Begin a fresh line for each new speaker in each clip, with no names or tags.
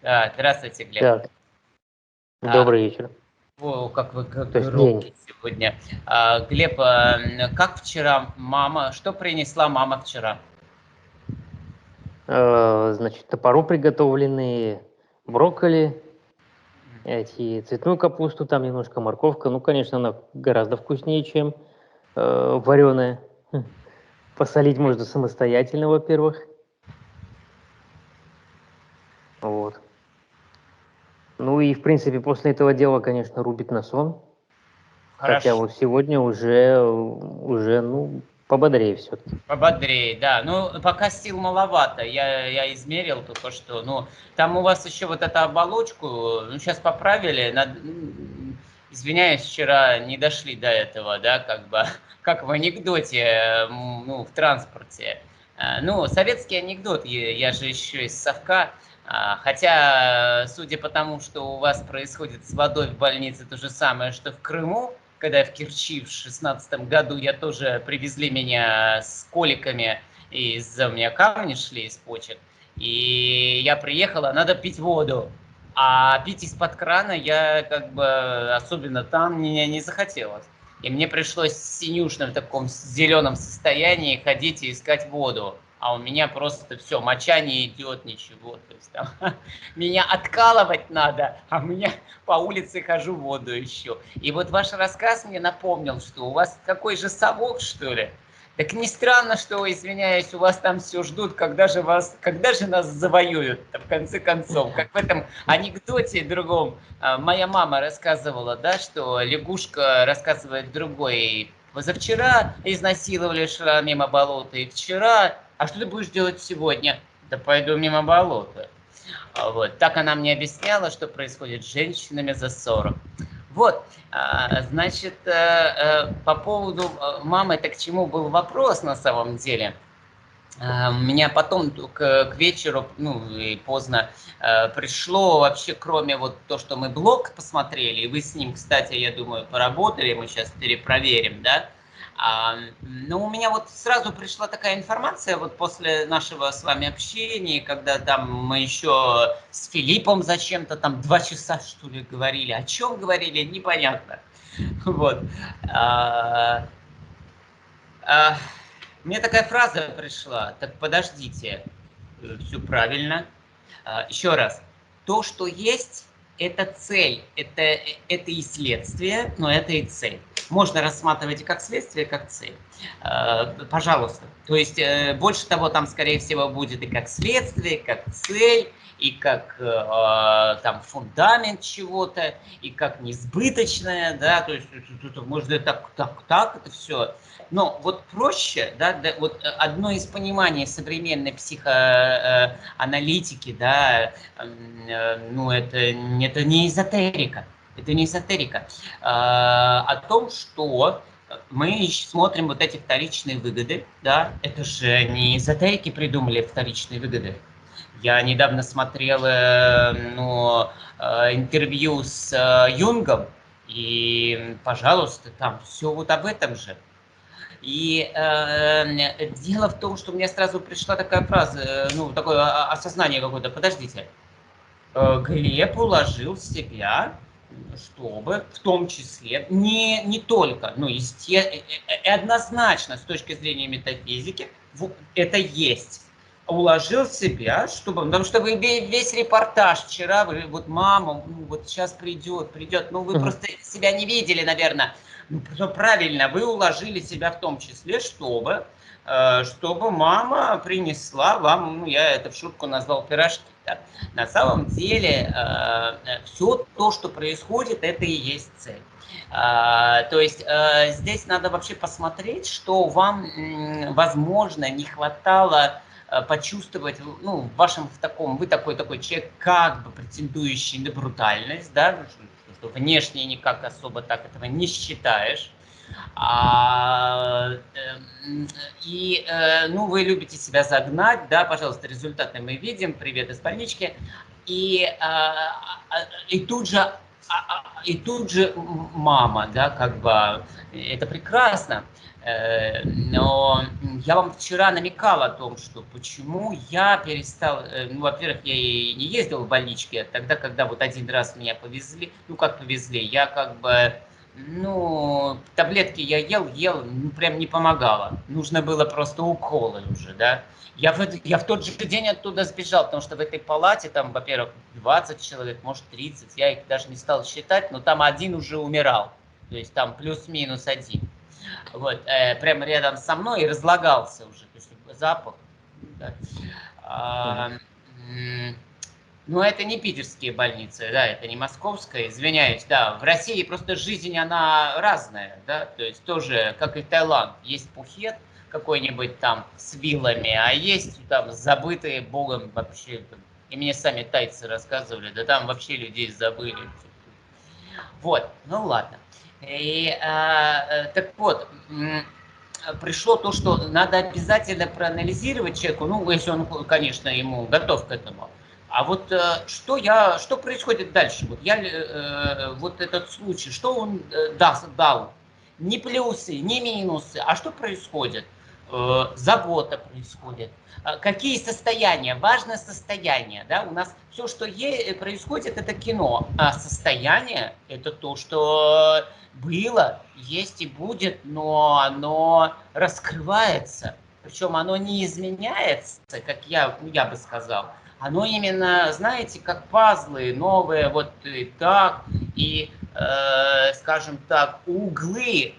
Здравствуйте, Глеб.
Так, добрый вечер.
О, как вы
То есть день.
громкий сегодня. Глеб, как вчера мама? Что принесла мама вчера?
Значит, топору приготовленные, брокколи, эти, цветную капусту, там немножко морковка. Ну, конечно, она гораздо вкуснее, чем вареная. Посолить можно самостоятельно, во-первых. Вот. Ну и, в принципе, после этого дела, конечно, рубит на сон. Хотя
Хорошо.
вот сегодня уже, ну, пободрее все-таки.
Пободрее, да. Ну, пока сил маловато. Я измерил только что. Ну, там у вас еще вот эту оболочку, ну, сейчас поправили. Извиняюсь, вчера не дошли до этого, да, как бы, как в анекдоте, ну, в транспорте. Ну, советский анекдот, я же еще из совка. Хотя, судя по тому, что у вас происходит с водой в больнице, то же самое, что в Крыму, когда я в Керчи в 16 году, я тоже привезли меня с коликами, и из-за меня камни шли из почек. И я приехала, надо пить воду. А пить из-под крана я как бы, особенно там, мне не захотелось. И мне пришлось в синюшном таком зеленом состоянии ходить и искать воду. А у меня просто все, моча не идет, ничего. То есть там меня откалывать надо, а меня по улице хожу, воду ищу. И вот ваш рассказ мне напомнил, что у вас какой же совок, что ли? Так не странно, что, извиняюсь, у вас там все ждут, когда же нас завоюют, в конце концов. Как в этом анекдоте другом моя мама рассказывала, да, что лягушка рассказывает другой. Позавчера изнасиловали, шла мимо болота, и вчера. А что ты будешь делать сегодня? Да пойду мимо болота. Вот. Так она мне объясняла, что происходит с женщинами за 40. Вот, значит, по поводу мамы, так к чему был вопрос на самом деле? Меня потом к вечеру, ну и поздно, пришло вообще, кроме вот то, что мы блог посмотрели, и вы с ним, кстати, я думаю, поработали, мы сейчас перепроверим, да? Но у меня вот сразу пришла такая информация вот после нашего с вами общения, когда там мы еще с Филиппом зачем-то там 2 часа, что ли, говорили. О чем говорили, непонятно. Вот. А, а, Мне такая фраза пришла. Так подождите, все правильно. Еще раз. То, что есть, это цель, это и следствие, но это и цель. Можно рассматривать и как следствие, и как цель. Пожалуйста. То есть, больше того, там, скорее всего, будет и как следствие, и как цель, и как там фундамент чего-то, и как несбыточное, да, то есть тут можно так, это все. Но вот проще, да, вот одно из пониманий современной психоаналитики, да, ну это не эзотерика, это не эзотерика, о том, что мы смотрим вот эти вторичные выгоды, да, это же не эзотерики придумали вторичные выгоды. Я недавно смотрел ну, интервью с Юнгом, и, пожалуйста, там все вот об этом же. И дело в том, что мне сразу пришла такая фраза, ну, такое осознание какое-то. Подождите, Глеб уложил себя, чтобы в том числе, не только, ну, однозначно с точки зрения метафизики, это есть. Уложил себя, чтобы, потому что вы весь репортаж вчера, вы, вот мама, ну, вот сейчас придет, ну вы просто себя не видели, наверное. Ну, правильно, вы уложили себя в том числе, чтобы мама принесла вам, ну, я это в шутку назвал пирожки. Да. На самом деле все то, что происходит, это и есть цель. То есть здесь надо вообще посмотреть, что вам, возможно, не хватало почувствовать, ну, в вашем в таком, вы такой человек, как бы претендующий на брутальность, да, что внешне никак особо так этого не считаешь. Ну, вы любите себя загнать, да, пожалуйста, результаты мы видим, привет из больнички. И тут же И тут же мама, да, как бы, это прекрасно, но я вам вчера намекал о том, что почему я перестал, ну, во-первых, я и не ездил в больничке, тогда, когда вот один раз меня повезли, ну, как повезли, я как бы, ну, таблетки я ел, ну, прям не помогало, нужно было просто уколы уже, да. Я в тот же день оттуда сбежал, потому что в этой палате там, во-первых, 20 человек, может 30, я их даже не стал считать, но там один уже умирал, то есть там плюс-минус один. Вот, прямо рядом со мной и разлагался уже, то есть запах. Да. А, ну, это не питерские больницы, да, это не московская, извиняюсь, да. В России просто жизнь, она разная, да, то есть тоже, как и Таиланд, есть Пхукет какой-нибудь там с виллами, а есть там забытые богом вообще, и мне сами тайцы рассказывали, да там вообще людей забыли. Вот, ну ладно. И, так вот, пришло то, что надо обязательно проанализировать человеку, ну, если он, конечно, ему готов к этому. А вот что происходит дальше? Вот вот этот случай, что он дал? Ни плюсы, ни минусы. А что происходит? Забота происходит. Какие состояния? Важное состояние. Да? У нас все, что происходит, это кино. А состояние – это то, что было, есть и будет, но оно раскрывается. Причем оно не изменяется, как я бы сказал. Оно именно, знаете, как пазлы новые, вот и так, и, скажем так, углы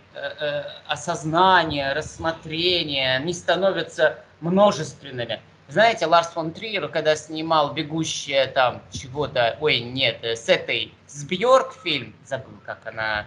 осознания, рассмотрения, они становятся множественными. Знаете, Ларс фон Триер, когда снимал «Бегущая» там чего-то, ой, нет, с Бьорк фильм, забыл, как она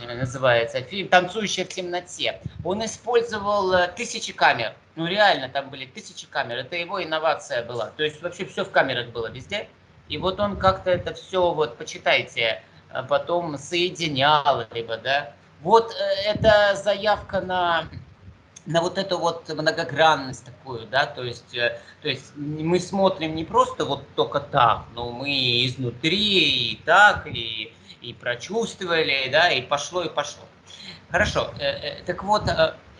называется, фильм «Танцующая в темноте», он использовал тысячи камер. Ну реально, там были тысячи камер, это его инновация была. То есть вообще все в камерах было везде. И вот он как-то это все, вот почитайте, потом соединял, либо, да. Вот это заявка на вот эту вот многогранность такую, да, то есть мы смотрим не просто вот только так, но мы изнутри и так, и прочувствовали, да, и пошло, и пошло. Хорошо, так вот,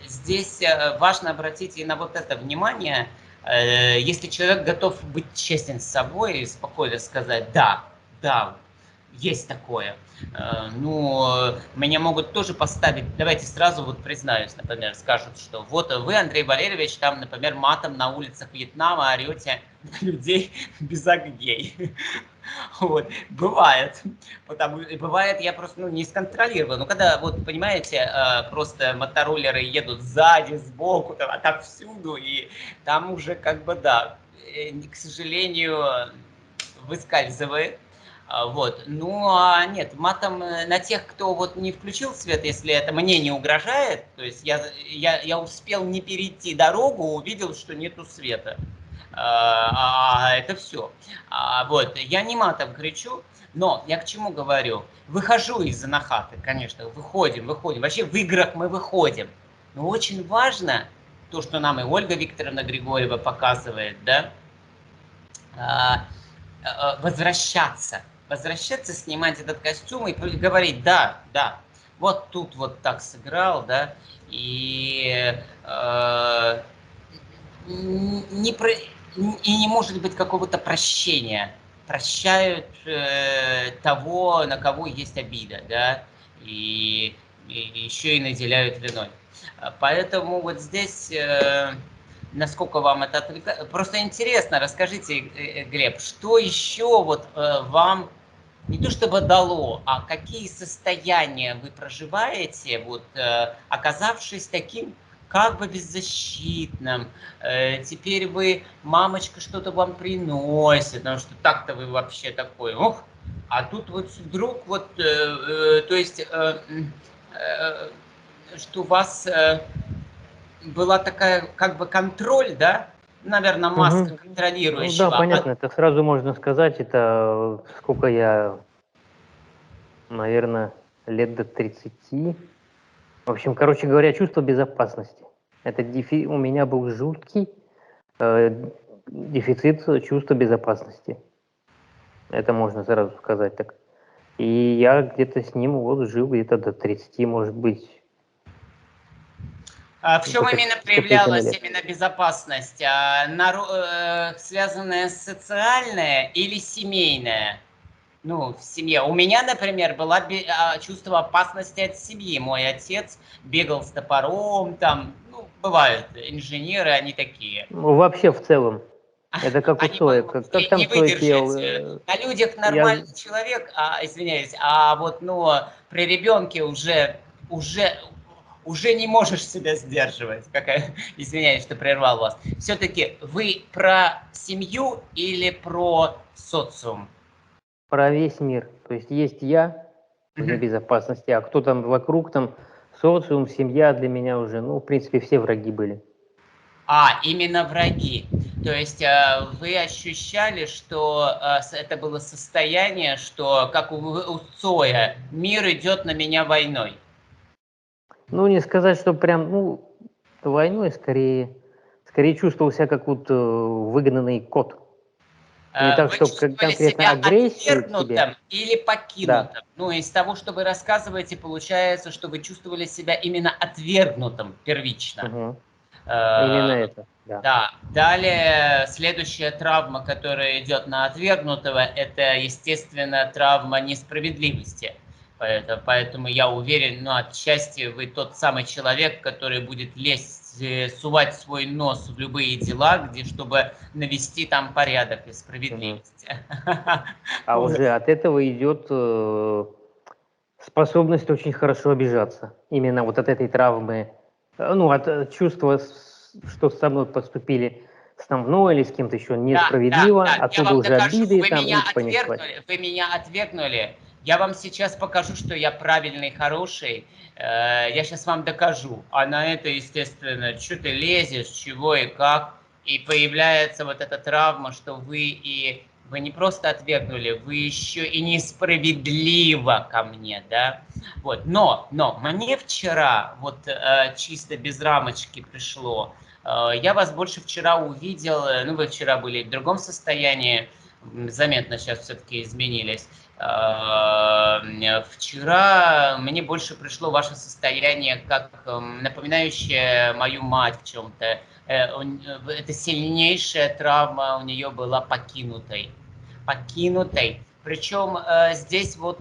здесь важно обратить и на вот это внимание, если человек готов быть честен с собой и спокойно сказать, да, да, есть такое. Ну, меня могут тоже поставить, давайте сразу вот признаюсь, например, скажут, что вот вы, Андрей Валерьевич, там, например, матом на улицах Вьетнама орете на людей без огней. Вот, бывает. Бывает, я просто не сконтролирую. Ну, когда, вот, понимаете, просто мотороллеры едут сзади, сбоку, там, а так всюду, и там уже как бы, да, к сожалению, выскальзывает. Вот. Ну, а нет, матом на тех, кто вот не включил свет, если это мне не угрожает, то есть я успел не перейти дорогу, увидел, что нету света. Это все. Вот, я не матом кричу, но я к чему говорю? Выхожу из анахаты, конечно, выходим. Вообще в играх мы выходим. Но очень важно то, что нам и Ольга Викторовна Григорьева показывает, да, возвращаться, снимать этот костюм и говорить, да, вот тут вот так сыграл, да, и не может быть какого-то прощения. Прощают того, на кого есть обида, да, и еще и наделяют виной. Поэтому вот здесь, насколько вам это отвлекает, просто интересно, расскажите, Глеб, что еще вот вам не то чтобы дало, а какие состояния вы проживаете, вот оказавшись таким как бы беззащитным, теперь мамочка что-то вам приносит, потому что так-то вы вообще такой, ох, а тут вот вдруг вот, то есть, что у вас была такая как бы контроль, да, наверное, маска
Ну да,
контролирующего,
понятно, это сразу можно сказать, это сколько я, наверное, лет до 30. В общем, короче говоря, чувство безопасности. Это у меня был жуткий дефицит чувства безопасности. Это можно сразу сказать так. И я где-то с ним вот жил где-то до 30, может быть,
В чем
где-то
именно
с копейками
проявлялась
лет.
именно безопасность? Связанная с социальная или семейная? Ну, в семье. У меня, например, было чувство опасности от семьи. Мой отец бегал с топором, там, ну, бывают инженеры, они такие.
Ну, вообще в целом. Это как у
Они
Цоя. Как
могли
там
не
Цой пел?
выдержать. На людях
Я...
нормальный человек, извиняюсь, а вот, ну, при ребенке уже, уже не можешь себя сдерживать. Извиняюсь, что прервал вас. Все-таки вы про семью или про социум?
Про весь мир. То есть я вне
Мгм.
безопасности, а кто там вокруг, там социум, семья для меня уже, ну, в принципе, все враги были.
Именно враги. То есть вы ощущали, что это было состояние, что, как у Цоя, мир идет на меня войной.
Ну, не сказать, что прям, ну, войной скорее чувствовал себя как вот выгнанный кот. Не так,
Вы
что
чувствовали
конкретно
себя
агрессию к тебе.
отвергнутым или
Да,
покинутым? Ну, из того, что вы рассказываете, получается, что вы чувствовали себя именно отвергнутым первично.
мгм.
Э,
Именно это, да.
Да. Далее, следующая травма, которая идет на отвергнутого, это, естественно, травма несправедливости. Поэтому я уверен, ну, отчасти вы тот самый человек, который будет лезть, сувать свой нос в любые дела, где, чтобы навести там порядок и
Мгм.
справедливость.
А
Вот.
уже от этого идет способность очень хорошо обижаться. Именно вот от этой травмы, ну, от чувства, что со мной поступили со мной или с кем-то еще
Да, да,
несправедливо,
да, я
оттуда
вам
уже
докажу.
обиды там и понеслась.
Вы меня отвергнули. Я вам сейчас покажу, что я правильный, хороший. Я сейчас вам докажу. А на это, естественно, что ты лезешь, чего и как. И появляется вот эта травма, что вы не просто отвергнули, вы еще и несправедливо ко мне, да? Вот. Но мне вчера, вот чисто без рамочки пришло, я вас больше вчера увидел, ну вы вчера были в другом состоянии, заметно сейчас все-таки изменились. Вчера мне больше пришло ваше состояние как напоминающее мою мать в чем-то. Это сильнейшая травма у нее была покинутой. Покинутой. Причем здесь вот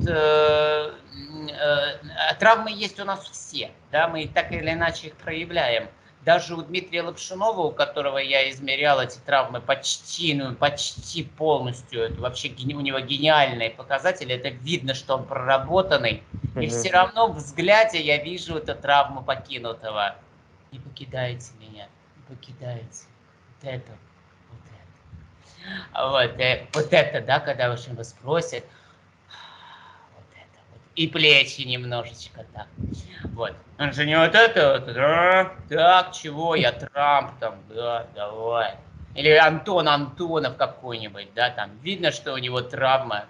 травмы есть у нас все, да, мы так или иначе их проявляем. Даже у Дмитрия Лапшинова, у которого я измерял эти травмы почти, ну, почти полностью, это вообще у него гениальные показатели, это видно, что он проработанный, и
Мгм.
все равно в взгляде я вижу эту травму покинутого. Не покидайте меня, не покидайте. Вот это, вот это. Вот это, да, когда вас спросят, вот это вот. И плечи немножечко так. Вот. Он же не вот это вот, да, так, чего, я Трамп там, да, давай. Или Антон Антонов какой-нибудь, да, там видно, что у него травма,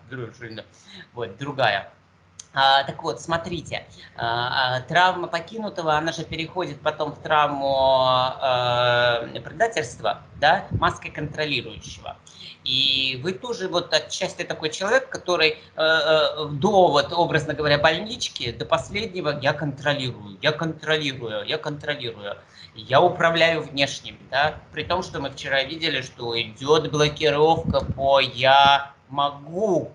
вот, другая. Так вот, смотрите, травма покинутого, она же переходит потом в травму предательства, да, маской контролирующего. И вы тоже вот отчасти такой человек, который до, вот, образно говоря, больнички, до последнего я контролирую, я контролирую, я контролирую. Я управляю внешним, да, при том, что мы вчера видели, что идет блокировка по «я могу»,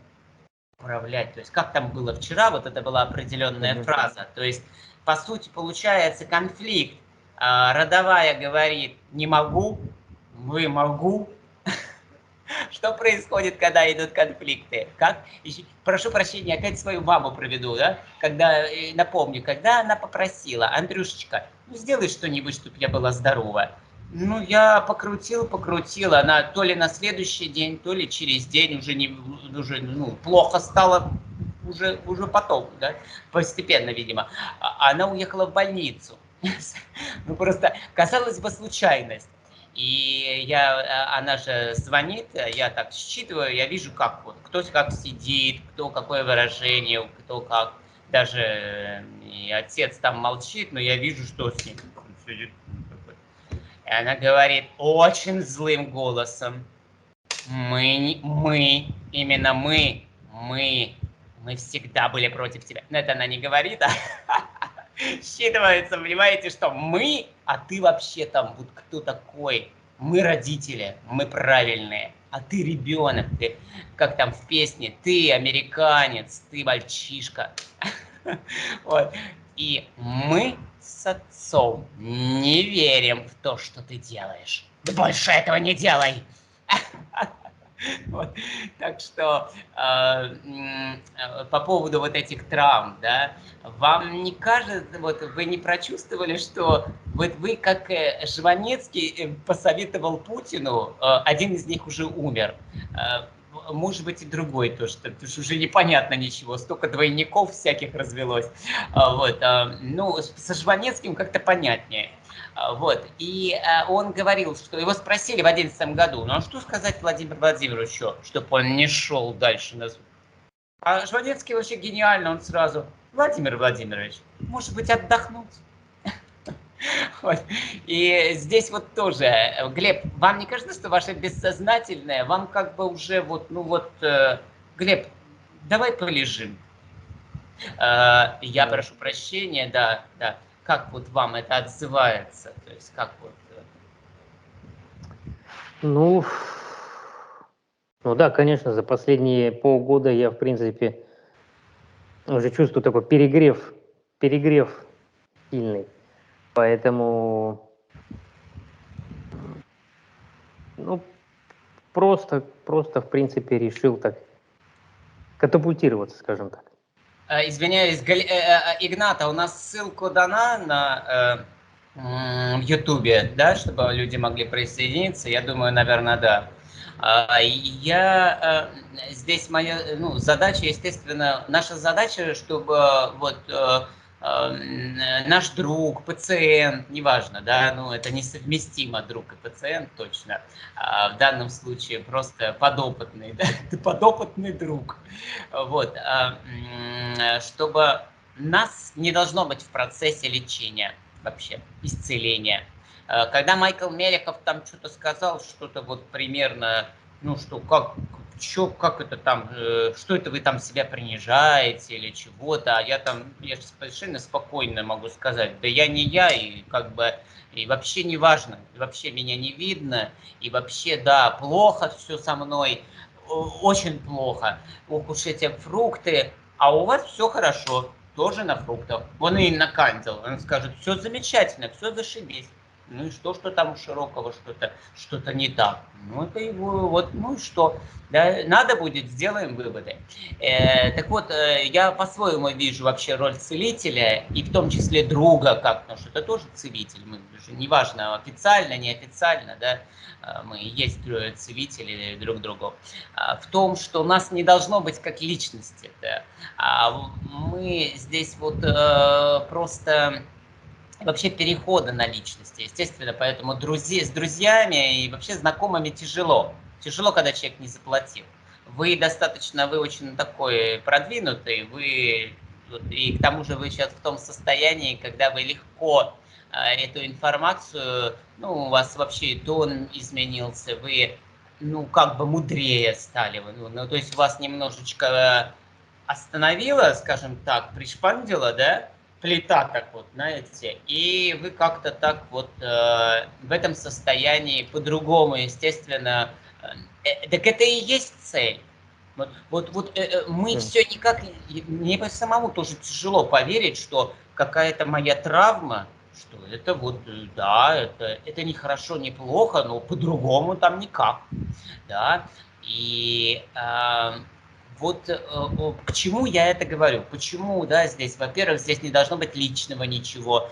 управлять. То есть как там было вчера, вот это была определенная
Мгм.
фраза. То есть, по сути, получается конфликт. Родовая говорит «не могу», «вы могу». Что происходит, когда идут конфликты? Как? Прошу прощения, опять свою маму проведу, да? Когда, напомню, когда она попросила: Андрюшечка, ну сделай что-нибудь, чтобы я была здорова. Ну, я покрутил, она то ли на следующий день, то ли через день уже ну, плохо стало, уже потом, да, постепенно, видимо. Она уехала в больницу. Ну, просто, казалось бы, случайность. И она же звонит, я так считываю, я вижу, как вот, кто как сидит, кто какое выражение, кто как. Даже и отец там молчит, но я вижу, что с ним сидит. И она говорит очень злым голосом: мы, именно мы мы всегда были против тебя. Но это она не говорит, а считывается, понимаете, что мы, а ты вообще там, вот кто такой? Мы родители, мы правильные, а ты ребенок, ты, как там в песне, ты американец, ты мальчишка. Вот. И мы с отцом не верим в то, что ты делаешь. Да больше этого не делай. Вот. Так что по поводу вот этих травм, да, вам не кажется, вот вы не прочувствовали, что вот вы, как Жванецкий посоветовал Путину, один из них уже умер, может быть и другой тоже, потому что уже непонятно ничего, столько двойников всяких развелось, вот, ну, со Жванецким как-то понятнее. Вот. И он говорил, что его спросили в 2011 году, ну а что сказать Владимиру Владимировичу, чтобы он не шел дальше на суд? А Жванецкий вообще гениально, он сразу, Владимир Владимирович, может быть, отдохнуть? Вот. И здесь вот тоже, Глеб, вам не кажется, что ваше бессознательное, вам как бы уже вот, ну вот, Глеб, давай полежим. Я прошу прощения, да, да. Как вот вам это отзывается? То есть как вот...
Ну да, конечно, за последние полгода я, в принципе, уже чувствую такой перегрев сильный. Поэтому, ну, просто, в принципе, решил так катапультироваться, скажем так.
Извиняюсь, Игната, у нас ссылку дана на Ютубе, да, чтобы люди могли присоединиться? Я думаю, наверное, да. Здесь моя задача, естественно, наша задача, чтобы вот наш друг, пациент, неважно, да, ну это несовместимо, друг и пациент точно, в данном случае просто подопытный, да, подопытный друг, вот, чтобы нас не должно быть в процессе лечения вообще, исцеления. Когда Майкл Мелехов там что-то сказал, что-то вот примерно, ну что, как это там, что это вы там себя принижаете или чего-то, а я совершенно спокойно могу сказать, да я не я, и как бы, и вообще не важно, и вообще меня не видно, и вообще, да, плохо все со мной, очень плохо, ох уж эти фрукты, а у вас все хорошо, тоже на фруктах. Вон и на Кандел, он скажет, все замечательно, все зашибись. Ну и что там у Широкого что-то не так? Ну это его, вот, ну и что? Да, надо будет, сделаем выводы. Так вот, я по-своему вижу вообще роль целителя, и в том числе друга, потому что это тоже целитель, мы же, неважно, официально, неофициально, да, мы есть целители друг другу, в том, что нас не должно быть как личности, да, мы здесь вот просто вообще перехода на личности, естественно, поэтому с друзьями и вообще знакомыми тяжело. Тяжело, когда человек не заплатил. Вы очень такой продвинутый, и к тому же вы сейчас в том состоянии, когда вы легко эту информацию, ну, у вас вообще и тон изменился, вы, ну, как бы мудрее стали, ну, то есть вас немножечко остановила, скажем так, пришпандила, да, плита так вот, знаете, и вы как-то так вот в этом состоянии по-другому, естественно, так это и есть цель. Мы все никак, мне самому тоже тяжело поверить, что какая-то моя травма, что это вот, да, это не хорошо, не плохо, но по-другому там никак, да, и вот к чему я это говорю? Почему, да, здесь, во-первых, здесь не должно быть личного ничего.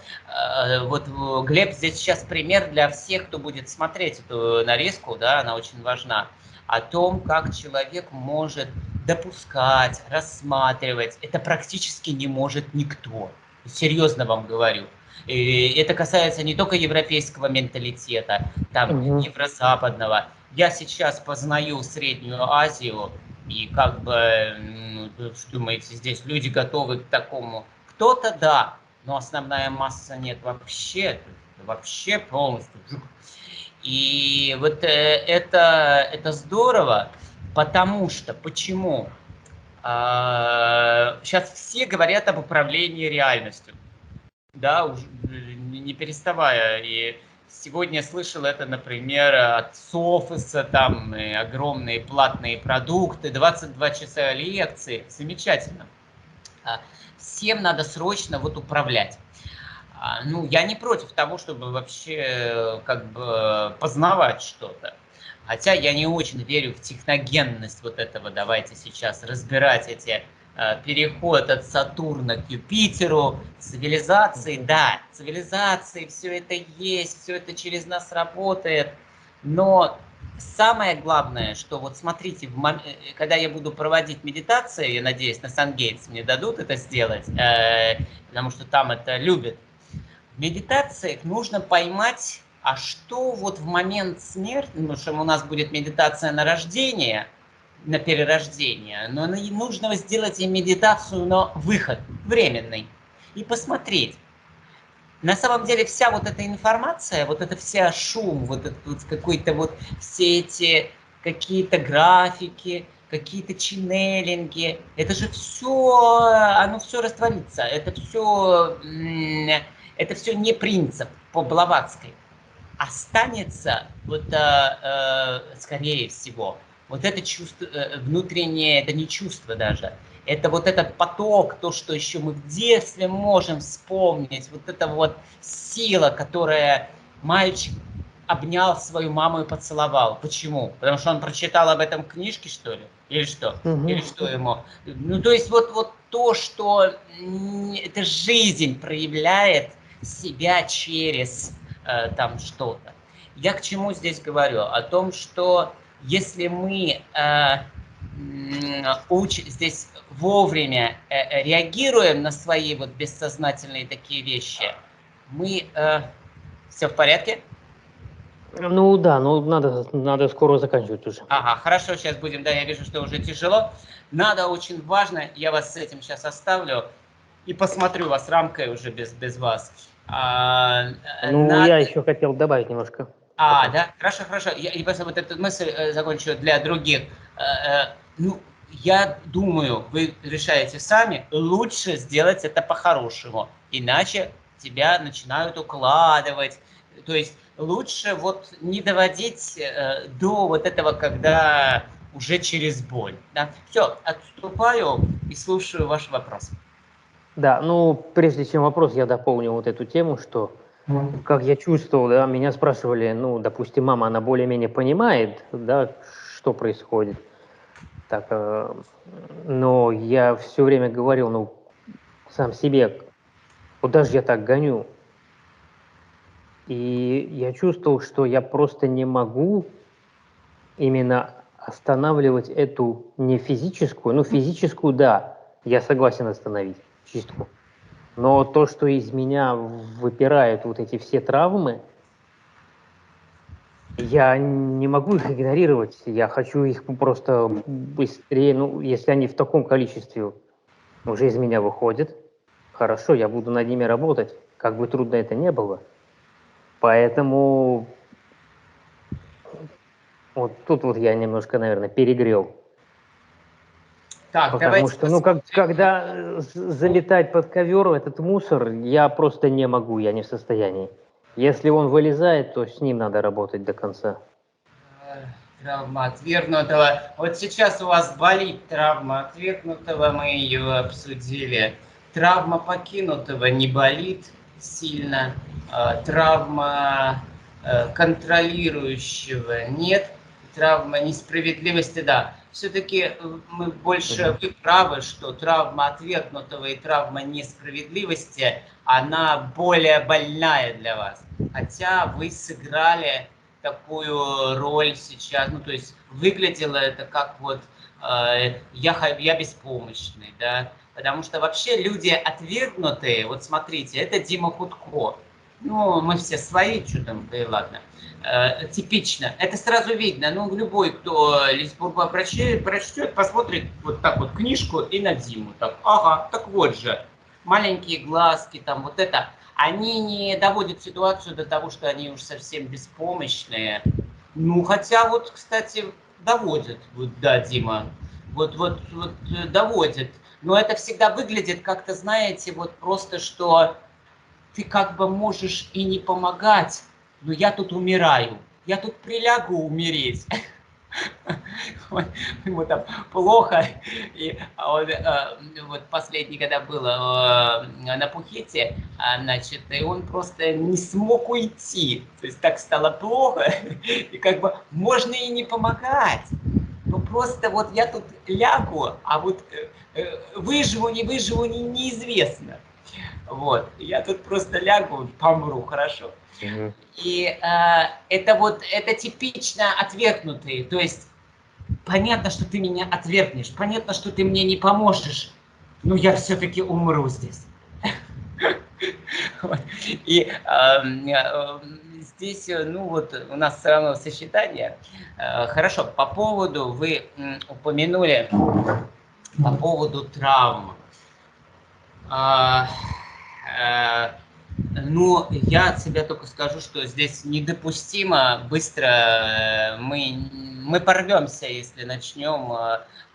Вот Глеб здесь сейчас пример для всех, кто будет смотреть эту нарезку, да, она очень важна, о том, как человек может допускать, рассматривать. Это практически не может никто. Серьезно вам говорю. И это касается не только европейского менталитета, там, еврозападного. Я сейчас познаю Среднюю Азию, и как бы, думаете, здесь люди готовы к такому? Кто-то да, но основная масса нет вообще полностью. И вот это здорово, потому что, почему? Сейчас все говорят об управлении реальностью, да, уже не переставая. И сегодня я слышал это, например, от Софоса, там огромные платные продукты, 22 часа лекции, замечательно. Всем надо срочно вот управлять. Ну, я не против того, чтобы вообще как бы познавать что-то. Хотя я не очень верю в техногенность вот этого. Давайте сейчас разбирать эти переход от Сатурна к Юпитеру, цивилизации. Да, цивилизации, все это есть, все это через нас работает. Но самое главное, что вот смотрите, когда я буду проводить медитации, я надеюсь, на Сан-Гейтс мне дадут это сделать, потому что там это любят. В медитациях нужно поймать, а что вот в момент смерти, потому что у нас будет медитация на рождение, на перерождение, но нужно сделать и медитацию на выход, временный, и посмотреть. На самом деле вся вот эта информация, вот это вся шум, вот этот вот какой-то вот все эти какие-то графики, какие-то ченнелинги, это же все, оно все растворится, это все не принцип по Блаватской. Останется вот скорее всего вот это чувство внутреннее, это не чувство даже, это вот этот поток, то, что еще мы в детстве можем вспомнить, вот эта вот сила, которая мальчик обнял свою маму и поцеловал. Почему? Потому что он прочитал об этом книжке, что ли? Или что? Или что ему? Ну, то есть вот то, что эта жизнь проявляет себя через там что-то. Я к чему здесь говорю? О том, что если мы здесь вовремя реагируем на свои вот бессознательные такие вещи, мы... все в порядке?
Ну да, ну надо скоро заканчивать уже.
Ага, хорошо, сейчас будем, да, я вижу, что уже тяжело. Надо, очень важно, я вас с этим сейчас оставлю и посмотрю вас рамкой уже без вас.
Я еще хотел добавить немножко.
Да, хорошо. Я просто вот эту мысль закончу для других. Я думаю, вы решаете сами, лучше сделать это по-хорошему, иначе тебя начинают укладывать. То есть лучше вот не доводить до вот этого, когда уже через боль. Да? Все, отступаю и слушаю ваш вопрос.
Да, прежде чем вопрос, я дополню вот эту тему, что как я чувствовал, да, меня спрашивали, допустим, мама, она более-менее понимает, да, что происходит. Так, но я все время говорил, сам себе, куда же я так гоню? И я чувствовал, что я просто не могу именно останавливать эту не физическую, физическую, да, я согласен остановить чистку. Но то, что из меня выпирают вот эти все травмы, я не могу их игнорировать. Я хочу их просто быстрее, если они в таком количестве уже из меня выходят, хорошо, я буду над ними работать, как бы трудно это ни было. Поэтому вот тут вот я немножко, наверное, перегрел.
Так,
потому что, когда залетать под ковер этот мусор, я просто не могу, я не в состоянии. Если он вылезает, то с ним надо работать до конца.
Травма отвергнутого. Вот сейчас у вас болит травма отвергнутого, мы ее обсудили. Травма покинутого не болит сильно. Травма контролирующего нет. Травма несправедливости, да. Все-таки мы больше вы правы, что травма отвергнутого и травма несправедливости, она более больная для вас. Хотя вы сыграли такую роль сейчас, то есть выглядело это как вот я беспомощный, да, потому что вообще люди отвергнутые, вот смотрите, это Дима Худко, мы все свои, что там, да и ладно, типично, это сразу видно, любой, кто Лисбурга прочтет, посмотрит вот так вот книжку и на Диму, так, ага, так вот же, маленькие глазки, там вот это. Они не доводят ситуацию до того, что они уж совсем беспомощные. Хотя вот, кстати, доводят. Вот, да, Дима. доводит. Но это всегда выглядит как-то, знаете, вот просто, что ты как бы можешь и не помогать, но я тут умираю. Я тут прилягу умереть. Ему там плохо. И вот последний, когда было на Пхукете, значит, и он просто не смог уйти. То есть так стало плохо, и как бы можно и не помогать. Ну просто вот я тут лягу, а вот выживу, не выживу, неизвестно. Вот, я тут просто лягу, помру, хорошо. И это типично отвергнутые, то есть понятно, что ты меня отвергнешь, понятно, что ты мне не поможешь, но я все-таки умру здесь. И здесь, ну вот, у нас все равно сочетание. Хорошо, по поводу, вы упомянули, по поводу травм. Ну, я от себя только скажу, что здесь недопустимо быстро, мы порвемся, если начнем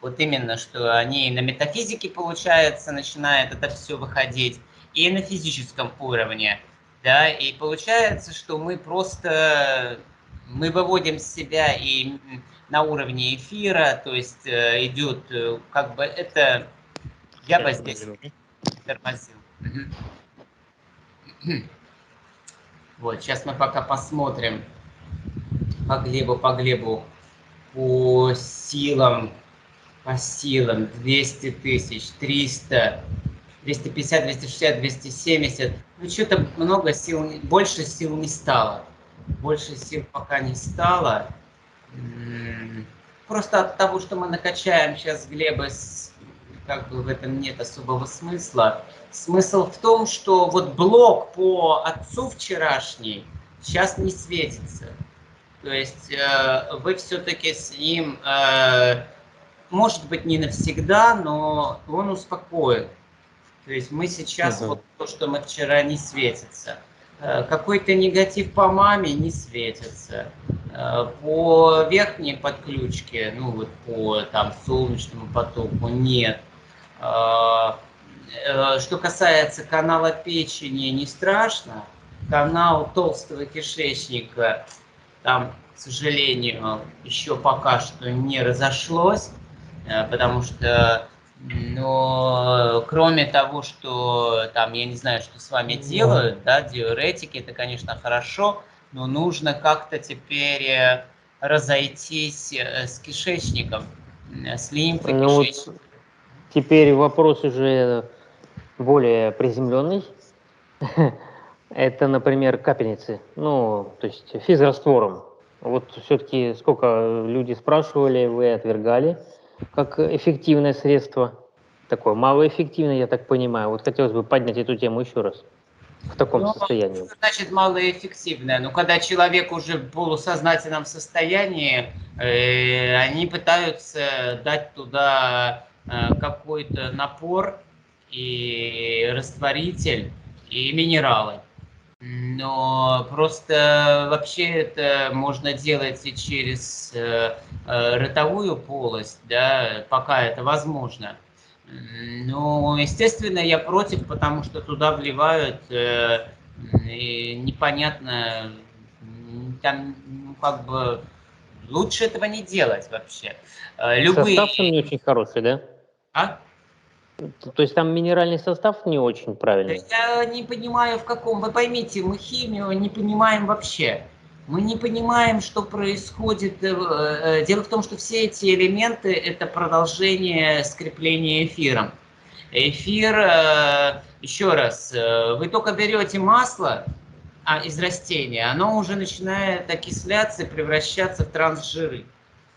вот именно, что они на метафизике, получается, начинает это все выходить, и на физическом уровне, да, и получается, что мы просто, мы выводим себя и на уровне эфира, то есть идет, как бы это, я бы здесь тормозил. Вот, сейчас мы пока посмотрим по Глебу, по силам 200 тысяч, 300, 250, 260, 270. Ну, что-то много сил, больше сил не стало. Больше сил пока не стало. Просто от того, что мы накачаем сейчас Глеба, как бы в этом нет особого смысла. Смысл в том, что вот блок по отцу вчерашний сейчас не светится. То есть вы все-таки с ним, может быть, не навсегда, но он успокоит. То есть мы сейчас, вот то, что мы вчера, не светится. Какой-то негатив по маме не светится. По верхней подключке, ну вот по там солнечному потоку нет. Что касается канала печени, не страшно. Канал толстого кишечника, там, к сожалению, еще пока что не разошлось, потому что, ну, кроме того, что там, я не знаю, что с вами делают, да, диуретики, это, конечно, хорошо, но нужно как-то теперь разойтись с кишечником, с лимфой кишечника.
Вот теперь вопрос уже более приземленный. Это, например, капельницы, ну, то есть физраствором. Вот все-таки сколько люди спрашивали, вы отвергали, как эффективное средство. Такое малоэффективное, я так понимаю. Вот хотелось бы поднять эту тему еще раз в таком состоянии.
Значит, малоэффективное. Но когда человек уже в полусознательном состоянии, они пытаются дать туда какой-то напор и растворитель, и минералы. Но просто вообще это можно делать и через ротовую полость, да, пока это возможно. Ну, естественно, я против, потому что туда вливают непонятно, там, ну, как бы, лучше этого не делать вообще. Любые...
Состав там не очень хороший, да?
А?
То есть там минеральный состав не очень правильный?
Я не понимаю, в каком. Вы поймите, мы химию не понимаем вообще. Мы не понимаем, что происходит. Дело в том, что все эти элементы – это продолжение скрепления эфиром. Эфир, еще раз, вы только берете масло из растения, оно уже начинает окисляться и превращаться в трансжиры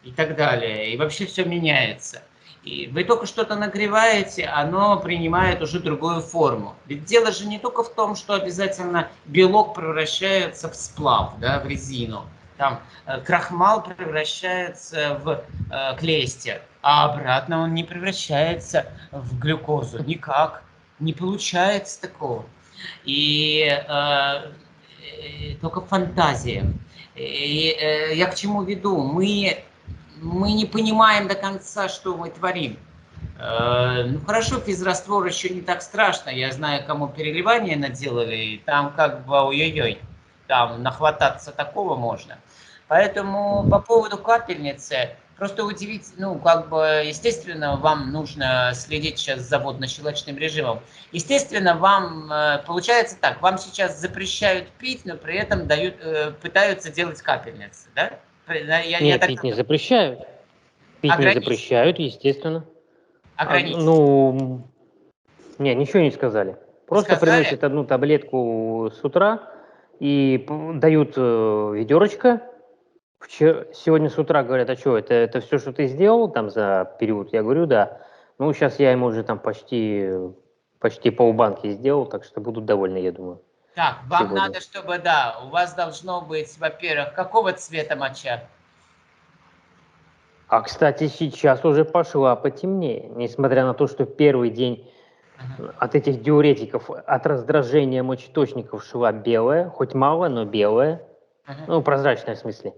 и так далее. И вообще все меняется. И вы только что-то нагреваете, оно принимает уже другую форму. Ведь дело же не только в том, что обязательно белок превращается в сплав, да, в резину. Там крахмал превращается в клейстер, а обратно он не превращается в глюкозу. Никак. Не получается такого. И только фантазия. И я к чему веду? Мы мы не понимаем до конца, что мы творим. Ну хорошо, физраствор еще не так страшно. Я знаю, кому переливание наделали, и там как бы ой-ой-ой, там нахвататься такого можно. Поэтому по поводу капельницы, просто удивить, ну как бы, естественно, вам нужно следить сейчас за водно-щелочным режимом. Естественно, вам, получается так, вам сейчас запрещают пить, но при этом дают, пытаются делать капельницы, да? Я
Нет,
так
пить не запрещают. Пить не
ограничивают.
запрещают, естественно.
Ограничивают.
Ну, не, ничего не сказали.
Не
Просто
сказали?
приносят одну таблетку с утра и дают ведерочко. Сегодня с утра говорят, а что, это все, что ты сделал там за период? Я говорю, да. Ну, сейчас я ему уже там почти полбанки сделал, так что будут довольны, я думаю,
Так, вам
сегодня.
надо, чтобы, да, у вас должно быть, во-первых, какого цвета моча?
А, кстати, сейчас уже пошла потемнее, несмотря на то, что первый день от этих диуретиков, от раздражения мочеточников шла белая, хоть мало, но белая, ну, прозрачная в смысле,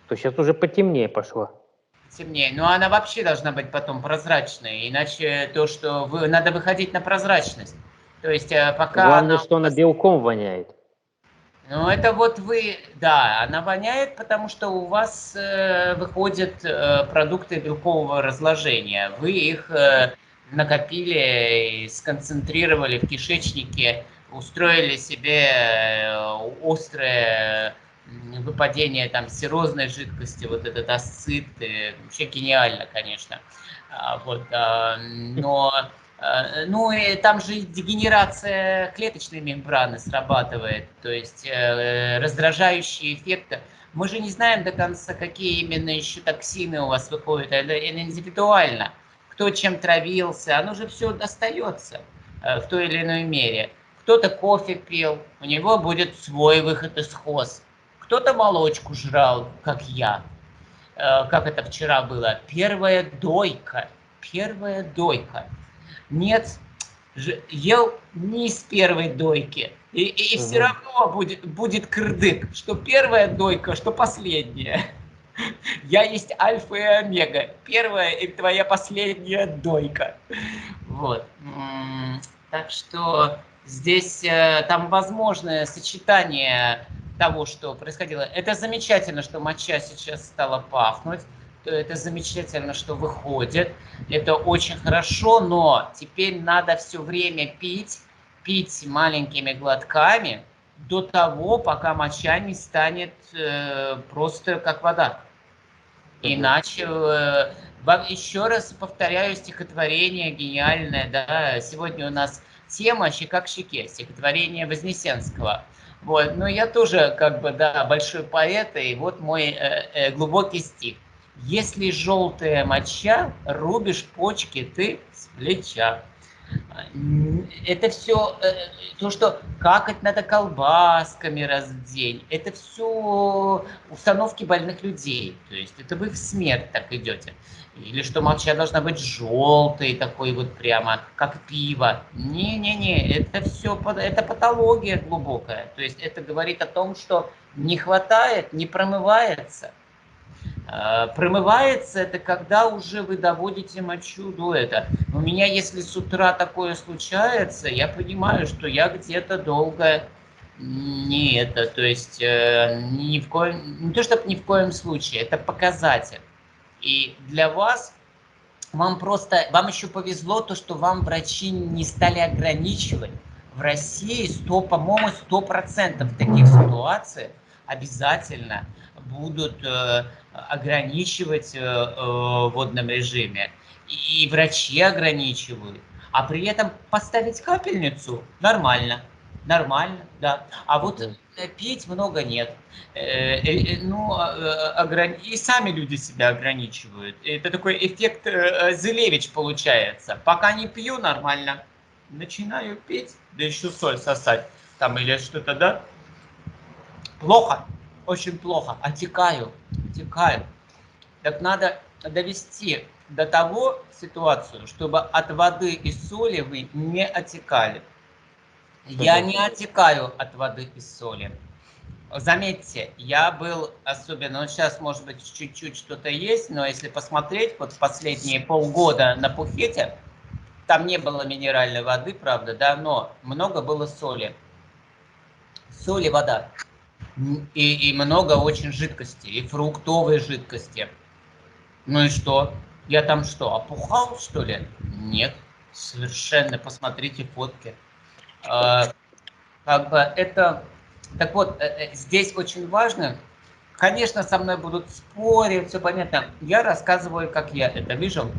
то сейчас уже потемнее пошла.
Темнее. Но она вообще должна быть потом прозрачной, иначе то, что надо выходить на прозрачность. То есть пока
Главное,
она
что
у
она
вас...
белком воняет.
Ну, это вот вы, да, она воняет, потому что у вас выходят продукты белкового разложения. Вы их накопили и сконцентрировали в кишечнике, устроили себе острое выпадение там серозной жидкости, вот этот асцит, вообще гениально, конечно. Но ну и там же дегенерация клеточной мембраны срабатывает, то есть раздражающие эффекты. Мы же не знаем до конца, какие именно еще токсины у вас выходят, это индивидуально. Кто чем травился, оно же все остается в той или иной мере. Кто-то кофе пил, у него будет свой выход из хоз. Кто-то молочку жрал, как я. Как это вчера было. Первая дойка. Первая дойка. Нет, ел не с первой дойки. И все равно будет кырдык, что первая дойка, что последняя. Я есть альфа и омега. Первая и твоя последняя дойка. Вот. Так что здесь там возможное сочетание того, что происходило. Это замечательно, что моча сейчас стала пахнуть. Это замечательно, что выходит. Это очень хорошо, но теперь надо все время пить маленькими глотками до того, пока моча не станет просто как вода. Иначе, еще раз повторяю, стихотворение гениальное, да, сегодня у нас тема «Щека к щеке», стихотворение Вознесенского. Вот, но я тоже, как бы, да, большой поэт, и вот мой глубокий стих. «Если желтая моча, рубишь почки ты с плеча». Это все, то, что какать надо колбасками раз в день, это все установки больных людей. То есть это вы в смерть так идете. Или что моча должна быть желтой, такой вот прямо, как пиво. Не-не-не, это все, это патология глубокая. То есть это говорит о том, что не хватает, не промывается. Промывается это, когда уже вы доводите мочу до этого. У меня, если с утра такое случается, я понимаю, что я где-то долго не это, то есть ни в коем, не то чтобы ни в коем случае, это показатель. И для вас, вам еще повезло то, что вам врачи не стали ограничивать. В России, по-моему, 100% таких ситуаций обязательно будут ограничивать в водном режиме. И врачи ограничивают. А при этом поставить капельницу нормально. Нормально, да. А вот пить много нет. И сами люди себя ограничивают. Это такой эффект Зелевич получается. Пока не пью нормально, начинаю пить, да еще соль сосать там или что-то, да? Плохо, очень плохо, отекаю. Так надо довести до того ситуацию, чтобы от воды и соли вы не отекали. Я не отекаю от воды и соли. Заметьте, я был особенно, ну сейчас может быть чуть-чуть что-то есть, но если посмотреть вот последние полгода на Пхукете, там не было минеральной воды, правда, да, но много было соли. Соль и вода. И много очень жидкости, и фруктовой жидкости. Ну и что? Я там что, опухал, что ли? Нет, совершенно. Посмотрите фотки. Как бы это... Так вот, здесь очень важно, конечно, со мной будут спорить, все понятно. Я рассказываю, как я это вижу.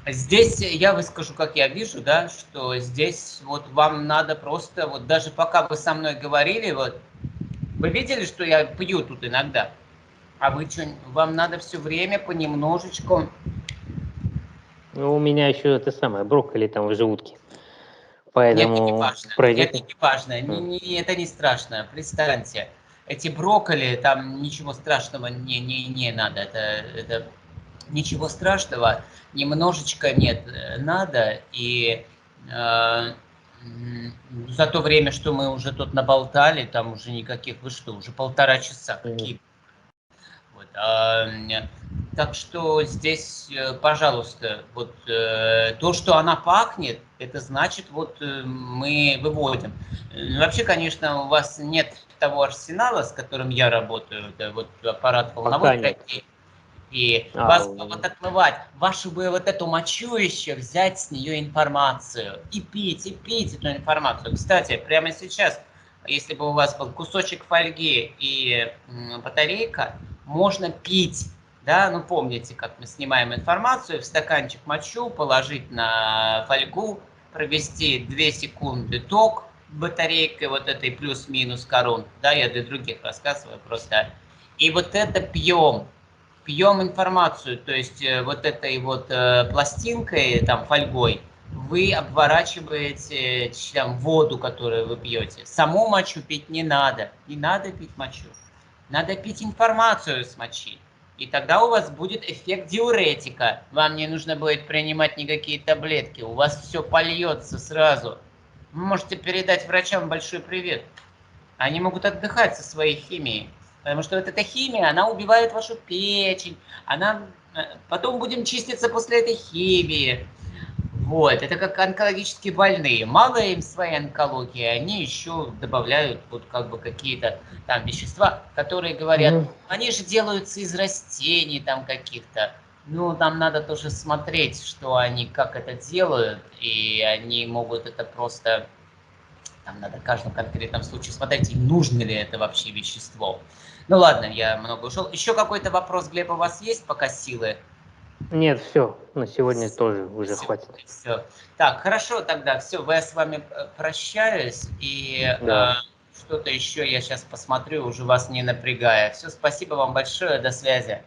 Здесь я выскажу, как я вижу, да, что здесь вот вам надо просто, вот даже пока вы со мной говорили, вот, вы видели, что я пью тут иногда? А вы что, вам надо все время понемножечку...
Ну, у меня еще это самое, брокколи там в желудке.
Нет, это не
Поэтому
важно. Это
пройдет.
не важно. Это не страшно. Представьте, эти брокколи, там ничего страшного не надо. Это ничего страшного. Немножечко нет, надо. И за то время, что мы уже тут наболтали, там уже никаких, вы что, уже 1,5 часа, какие... Вот, так что здесь, пожалуйста, вот то, что она пахнет, это значит, вот мы выводим. Вообще, конечно, у вас нет того арсенала, с которым я работаю, это вот аппарат волновой
Пока нет.
терапии, и
А,
вас вот отмывать, вашу бы вот эту мочу еще взять с нее информацию и пить эту информацию. Кстати, прямо сейчас, если бы у вас был кусочек фольги и батарейка, можно пить, да, ну помните, как мы снимаем информацию, в стаканчик мочу, положить на фольгу, провести 2 секунды ток батарейкой вот этой плюс-минус корон, да, я для других рассказываю просто, и вот это пьем информацию, то есть вот этой вот пластинкой, там, фольгой, вы обворачиваете там воду, которую вы пьете. Саму мочу пить не надо пить мочу. Надо пить информацию с мочи. И тогда у вас будет эффект диуретика. Вам не нужно будет принимать никакие таблетки. У вас все польется сразу. Вы можете передать врачам большой привет. Они могут отдыхать со своей химией. Потому что вот эта химия, она убивает вашу печень. Потом будем чиститься после этой химии. Вот, это как онкологические больные. Мало им своей онкологии, они еще добавляют вот как бы какие-то там вещества, которые говорят, они же делаются из растений там каких-то. Ну, нам надо тоже смотреть, что они, как это делают, и они могут это просто... Там надо в каждом конкретном случае смотреть, нужно ли это вообще вещество. Ну ладно, я много ушел. Еще какой-то вопрос, Глеб, у вас есть пока силы?
Нет, все, на сегодня тоже уже хватит.
Все. Так, хорошо тогда, все, я с вами прощаюсь, и
Да.
что-то еще я сейчас посмотрю, уже вас не напрягая. Все, спасибо вам большое, до связи.